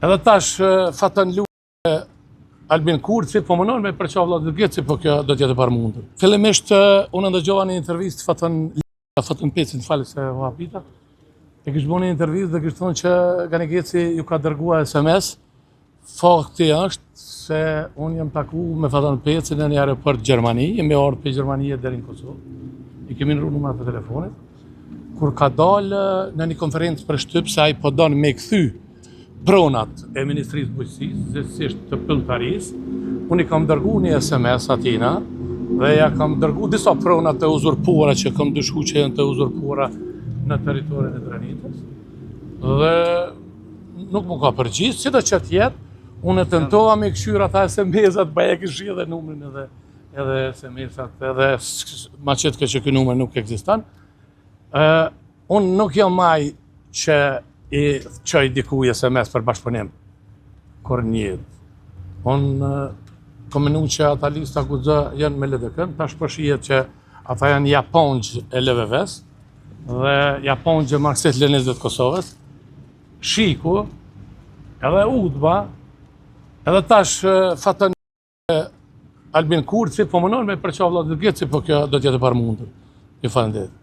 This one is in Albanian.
Edhe tash fatën lutë Albin Kurthi, po mënon me përqa vllatë Geci, po kjo do t'jetë parë mundur. Fillimisht, unë ndëgjova një intervistë fatën Pecin, falë se u hapita. E kishë bo një intervistë dhe kishë thonë që Gani Geci ju ka dërgua SMS. Fakti është se unë jam taku me fatën Pecin në një aeroport Gjermani, jemi ardhur për Gjermani deri në Kosovë. I kemi nërru numrat të telefonit. Kur ka dalë në një konferencë për shtyp se ai po don me kthy pronat e Ministrisë Bujqësisë, zësisht të pëlltarisë, unë i kam dërgu një SMS atina dhe ja kam dërgu disa pronat të uzurpuara që kam dyshu që janë të uzurpuara në teritorin e Dranitës. Dhe nuk më ka përgjithë, si do që tjetë, unë e tentova me këshyra ata SMS-at, bëja këshia dhe numrin edhe SMS-at, edhe ma qëtë që këj numër nuk eksistan. Unë nuk jam maj që i qoj dikuj SMS për bashkëpunim, kur njët. Unë kominu që ata lista gudzë janë me LDK-n, tash përshijet që ata janë japonjë e LVV-s dhe japonjë e Marksit Leninit të Kosovës, Shiku, edhe Udba, edhe tash fatën Albin Kurthi, po mënon me përqa vllatë Geci, po kjo do t'jetë parë mundur. Ju falenderoj.